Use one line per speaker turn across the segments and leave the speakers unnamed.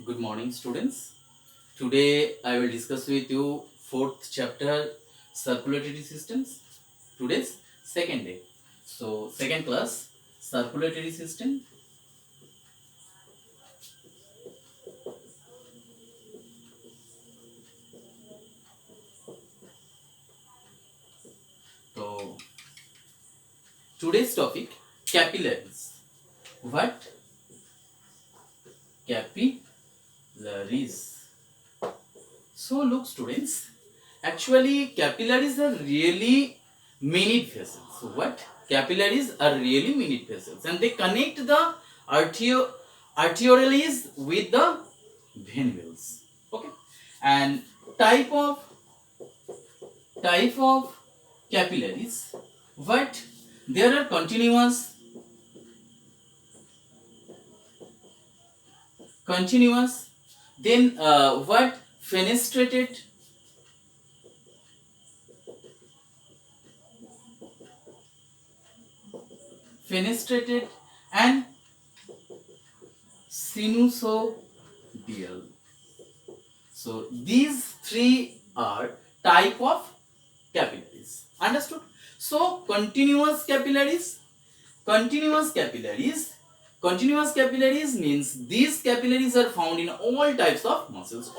Good morning, students. Today I will discuss with you fourth chapter circulatory systems. Today's second day. So second class circulatory system. So today's topic capillaries. What? Capillaries. So look students, actually capillaries are really minute vessels. So what? Capillaries are really minute vessels and they connect the arterioles with the venules. Okay. And type of capillaries. What? There are continuous, then what? Fenestrated, and sinusoidal. So these three are type of capillaries. Understood? So continuous capillaries means these capillaries are found in all type of muscles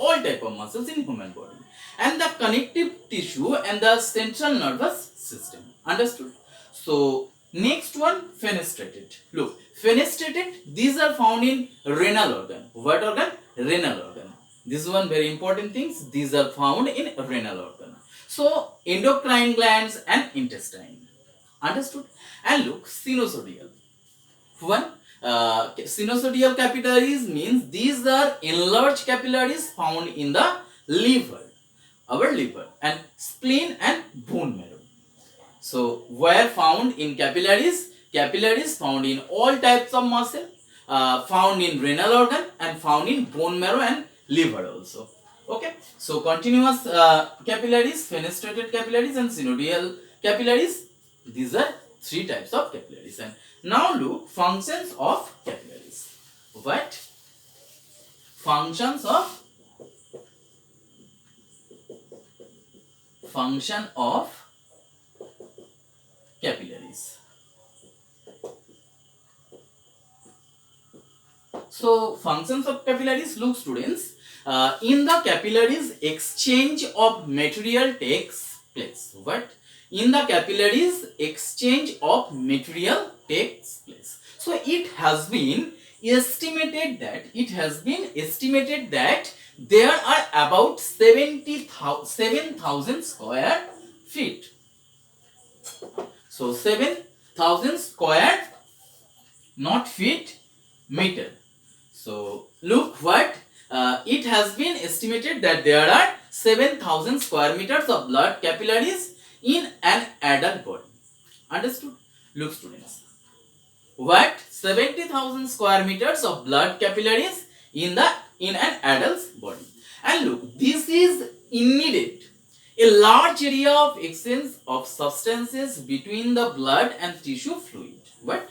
in human body, and the connective tissue and the central nervous system. Understood? So next one, fenestrated. Look, fenestrated, these are found in renal organ. What organ? Renal organ. This is one very important things. These are found in renal organ. So endocrine glands and intestine. Understood? And look, sinusoidal. One, sinusoidal capillaries means these are enlarged capillaries found in the liver, our liver, and spleen and bone marrow. So where found in capillaries? Capillaries found in all types of muscle, found in renal organ and found in bone marrow and liver also. Okay. So continuous capillaries, fenestrated capillaries, and synovial capillaries. These are three types of capillaries. And now look, functions of capillaries. What? Function of capillaries. So functions of capillaries, look students, in the capillaries exchange of material takes place. What? In the capillaries exchange of material takes place. So it has been estimated that there are about 7,000 square feet. So 7,000 square, not feet, meter. So look what, it has been estimated that there are 7,000 square meters of blood capillaries in an adult body. Understood? Look students, what? 70,000 square meters of blood capillaries in an adult's body. And look, this is needed a large area of exchange of substances between the blood and tissue fluid. What?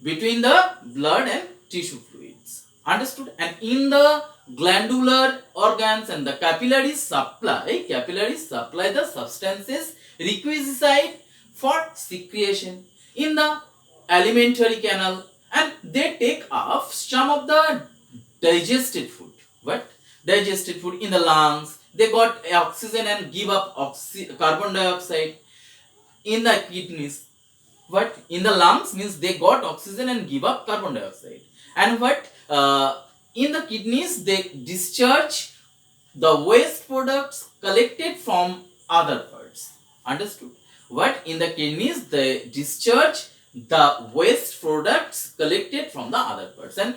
Between the blood and tissue fluids. Understood? And in the glandular organs and the capillaries supply the substances requisite for secretion in the alimentary canal, and they take up some of the digested food. What? Digested food in the lungs. They got oxygen and give up carbon dioxide. In the kidneys, what? In the lungs means they got oxygen and give up carbon dioxide. And what? In the kidneys they discharge the waste products collected from other parts. Understood? What? In the kidneys they discharge the waste products collected from the other parts. And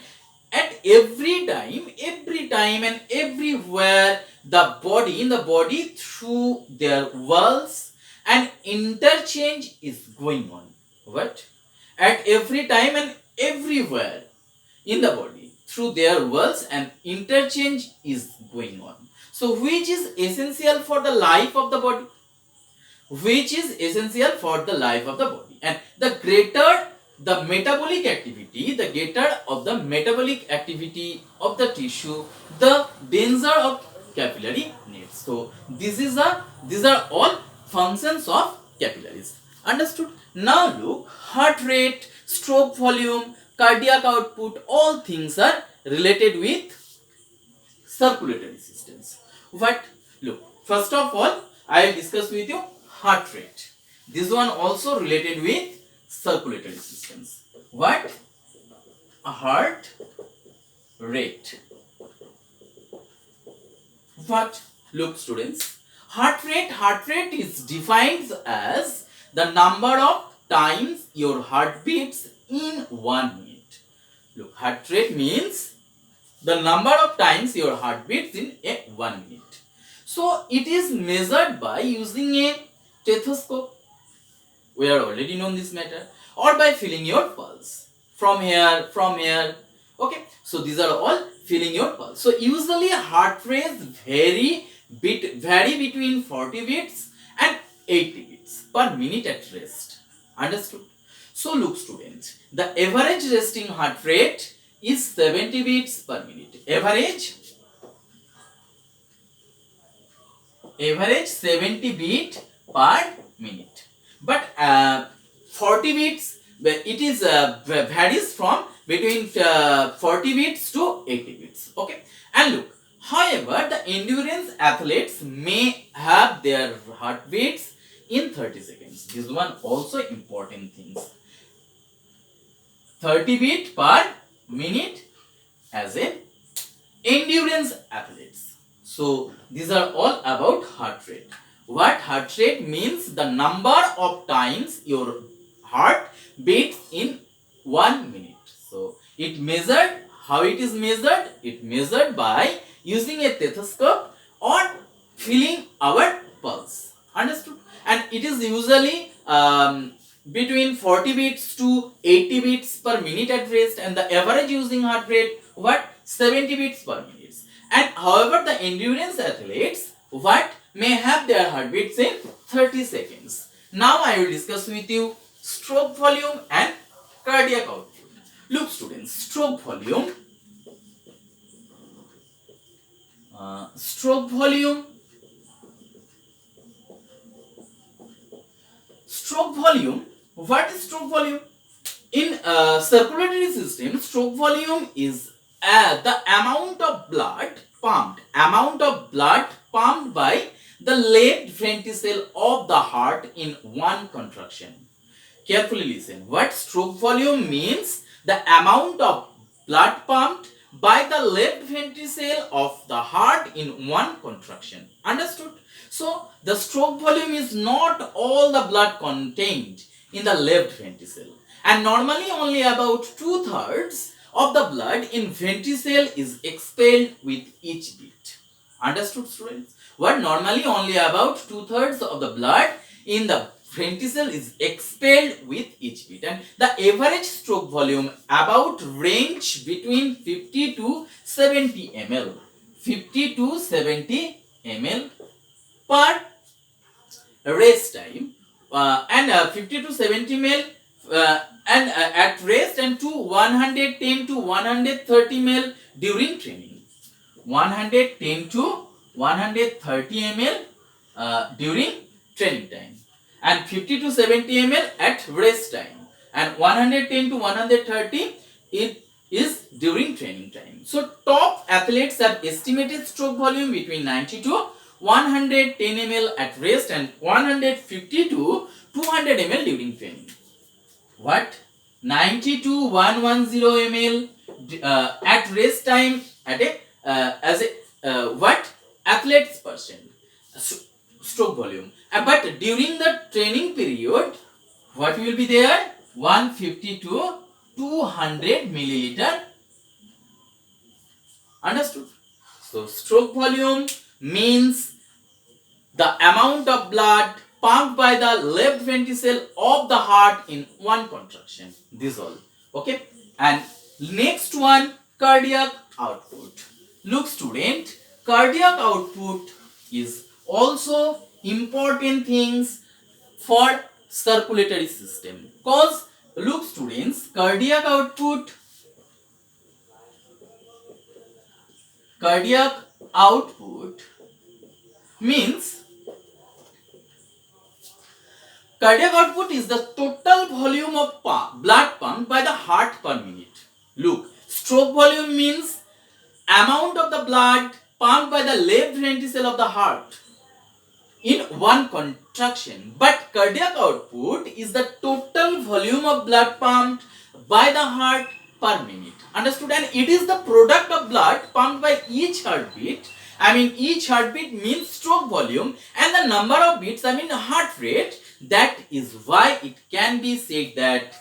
at every time and everywhere, the body through their walls and interchange is going on. What? At every time and everywhere in the body through their walls and interchange is going on. So which is essential for the life of the body? And the greater the metabolic activity, the getter of the metabolic activity of the tissue, the danger of capillary needs. So these are all functions of capillaries. Understood? Now look, heart rate, stroke volume, cardiac output, all things are related with circulatory systems. What? Look, first of all, I will discuss with you heart rate. This one also related with circulatory systems. What? A heart rate. What? Look, students, heart rate is defined as the number of times your heart beats in 1 minute. Look, heart rate means the number of times your heart beats in 1 minute. So it is measured by using a stethoscope. We are already known this matter, or by feeling your pulse from here. Okay, so these are all feeling your pulse. So usually heart rates vary between 40 beats and 80 beats per minute at rest. Understood? So look, students, the average resting heart rate is 70 beats per minute. Average 70 beat per minute. But 40 beats, it is varies from between 40 beats to 80 beats. Okay, and look, however, the endurance athletes may have their heart beats in 30 seconds. This one also important things. 30 beat per minute as a endurance athletes. So these are all about heart rate. What heart rate means? The number of times your heart beats in 1 minute. So it measured, how it is measured? It measured by using a stethoscope or feeling our pulse. Understood? And it is usually between 40 beats to 80 beats per minute at rest, and the average using heart rate, what? 70 beats per minute. And however, the endurance athletes, what? May have their heartbeats in 30 seconds. Now I will discuss with you stroke volume and cardiac output. Look, students, stroke volume. Stroke volume. What is stroke volume? In circulatory system, stroke volume is the amount of blood pumped by the left ventricle of the heart in one contraction. Carefully listen. What stroke volume means? The amount of blood pumped by the left ventricle of the heart in one contraction. Understood? So the stroke volume is not all the blood contained in the left ventricle, and normally only about 2/3 of the blood in ventricle is expelled with each beat. Understood, students? What? Normally only about 2/3 of the blood in the ventricle is expelled with each beat, and the average stroke volume about range between 50 to 70 ml. 50 to 70 ml per rest time, and 50 to 70 ml and at rest, and to 110 to 130 ml during training. 110 to 130 ml during training time, and 50 to 70 ml at rest time, and 110 to 130 it is during training time. So top athletes have estimated stroke volume between 90 to 110 ml at rest and 150 to 200 ml during training. What? 90 to 110 ml at rest time at a as a what? Athlete's percent stroke volume. But during the training period, what will be there? 150 to 200 milliliter. Understood? So stroke volume means the amount of blood pumped by the left ventricle of the heart in one contraction. This all. Okay. And next one, cardiac output. Look, student, cardiac output is also important things for circulatory system, because look students, cardiac output means cardiac output is the total volume of blood pumped by the heart per minute. Look, stroke volume means amount of the blood pumped by the left ventricle of the heart in one contraction, but cardiac output is the total volume of blood pumped by the heart per minute. Understood? And it is the product of blood pumped by each heartbeat. I mean, each heartbeat means stroke volume, and the number of beats, I mean heart rate. That is why it can be said that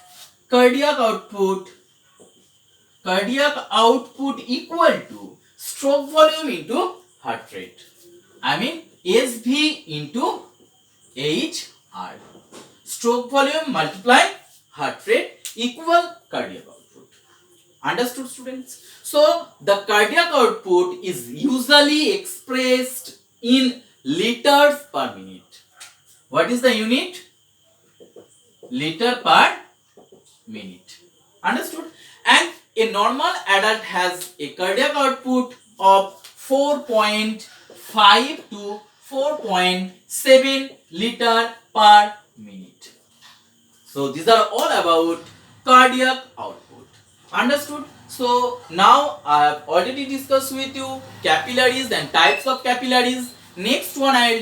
cardiac output equal to stroke volume into heart rate. I mean SV into HR. Stroke volume multiply heart rate equal cardiac output. Understood, students? So the cardiac output is usually expressed in liters per minute. What is the unit? Liter per minute. Understood? And a normal adult has a cardiac output of 4.5 to 4.7 liter per minute. So these are all about cardiac output. Understood? So now I have already discussed with you capillaries and types of capillaries. Next one I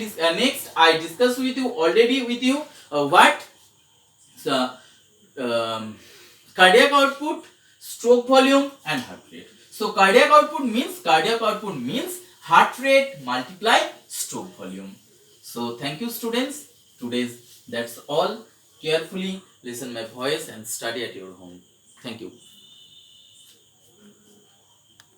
discussed with you what cardiac output, stroke volume and heart rate. So cardiac output means heart rate multiply stroke volume. So thank you students. That's all. Carefully listen my voice and study at your home. Thank you.